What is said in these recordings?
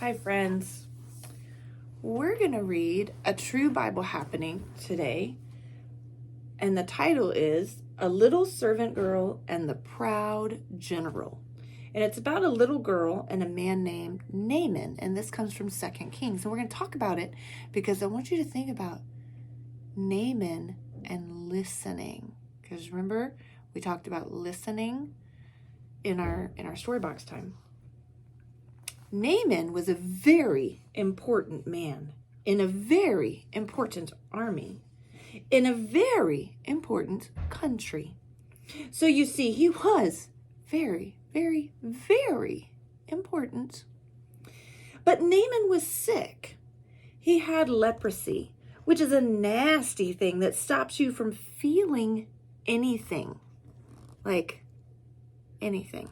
Hi, friends. We're going to read a true Bible happening today, and the title is A Little Servant Girl and the Proud General. And it's about a little girl and a man named Naaman, and this comes from 2 Kings. And we're going to talk about it because I want you to think about Naaman and listening. Because remember, we talked about listening in our story box time. Naaman was a very important man in a very important army in a very important country. So you see, he was very, very, very important. But Naaman was sick. He had leprosy, which is a nasty thing that stops you from feeling anything, like anything.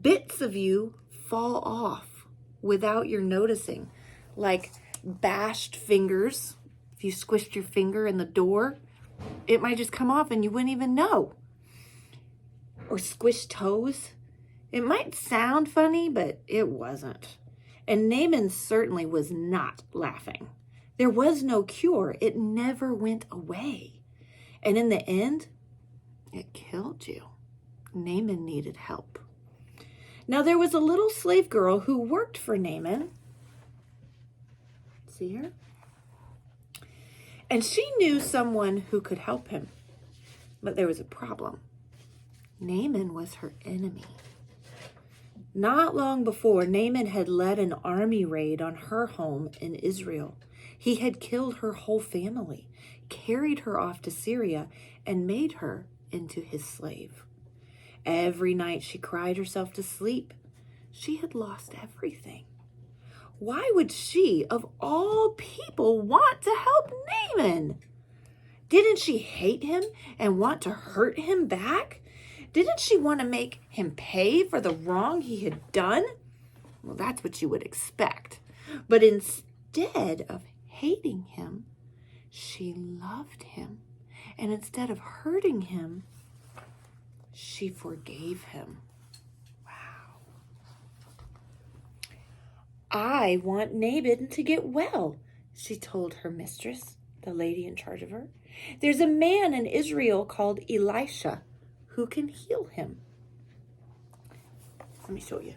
Bits of you fall off without your noticing, like bashed fingers. If you squished your finger in the door, it might just come off and you wouldn't even know. Or squished toes. It might sound funny, but it wasn't. And Naaman certainly was not laughing. There was no cure. It never went away. And in the end, it killed you. Naaman needed help. Now, there was a little slave girl who worked for Naaman. See her? And she knew someone who could help him. But there was a problem. Naaman was her enemy. Not long before, Naaman had led an army raid on her home in Israel. He had killed her whole family, carried her off to Syria, and made her into his slave. Every night she cried herself to sleep. She had lost everything. Why would she, of all people, want to help Naaman? Didn't she hate him and want to hurt him back? Didn't she want to make him pay for the wrong he had done? Well, that's what you would expect. But instead of hating him, she loved him. And instead of hurting him, she forgave him. Wow. I want Naaman to get well, she told her mistress, the lady in charge of her. There's a man in Israel called Elisha who can heal him. Let me show you.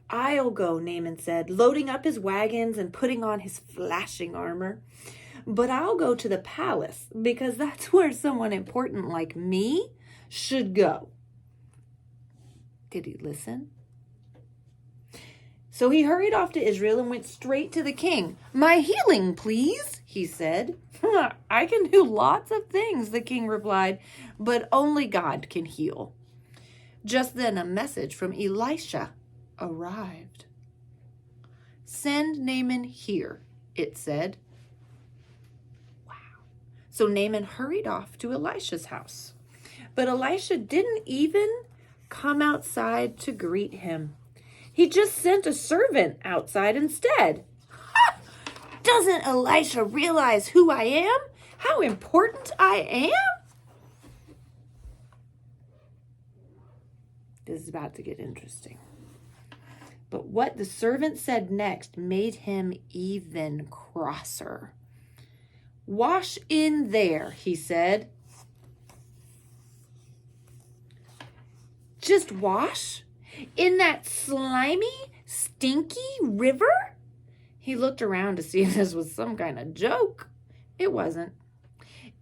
I'll go, Naaman said, loading up his wagons and putting on his flashing armor. But I'll go to the palace because that's where someone important like me should go. Did he listen? So he hurried off to Israel and went straight to the king. My healing, please, he said. I can do lots of things, the king replied, but only God can heal. Just then a message from Elisha arrived. Send Naaman here, it said. So Naaman hurried off to Elisha's house. But Elisha didn't even come outside to greet him. He just sent a servant outside instead. Ha! Doesn't Elisha realize who I am? How important I am? This is about to get interesting. But what the servant said next made him even crosser. Wash in there, he said. Just wash? In that slimy, stinky river? He looked around to see if this was some kind of joke. It wasn't.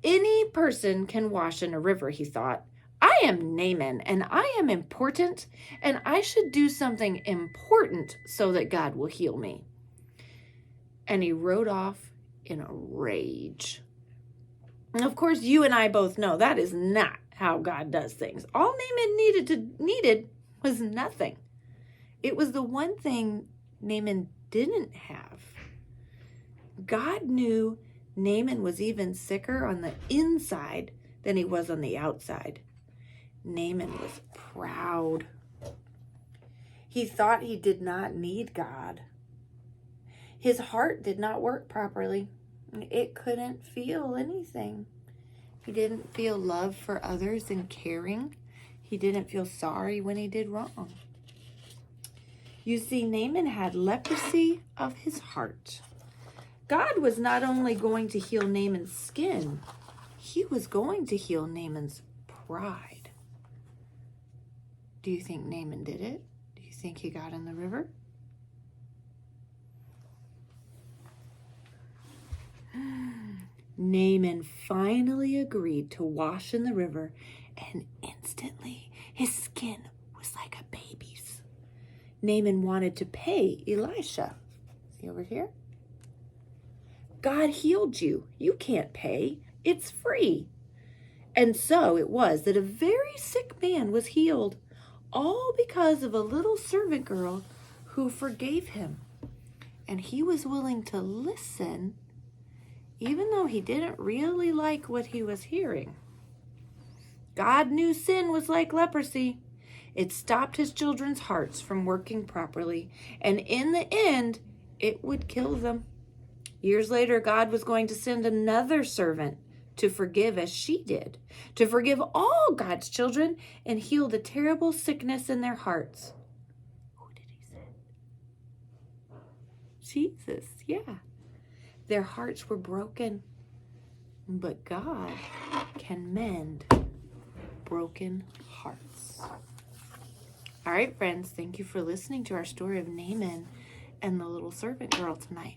Any person can wash in a river, he thought. I am Naaman, and I am important, and I should do something important so that God will heal me. And he rode off in a rage. And of course, you and I both know that is not how God does things. All Naaman needed was nothing. It was the one thing Naaman didn't have. God knew Naaman was even sicker on the inside than he was on the outside. Naaman was proud. He thought he did not need God. His heart did not work properly. It couldn't feel anything. He didn't feel love for others and caring. He didn't feel sorry when he did wrong. You see, Naaman had leprosy of his heart. God was not only going to heal Naaman's skin, he was going to heal Naaman's pride. Do you think Naaman did it? Do you think he got in the river? Naaman finally agreed to wash in the river, and instantly his skin was like a baby's. Naaman wanted to pay Elisha. See over here? God healed you. You can't pay. It's free. And so it was that a very sick man was healed, all because of a little servant girl who forgave him. And he was willing to listen, even though he didn't really like what he was hearing. God knew sin was like leprosy. It stopped his children's hearts from working properly, and in the end, it would kill them. Years later, God was going to send another servant to forgive as she did, to forgive all God's children and heal the terrible sickness in their hearts. Who did he send? Jesus, yeah. Their hearts were broken, but God can mend broken hearts. All right, friends, thank you for listening to our story of Naaman and the little servant girl tonight.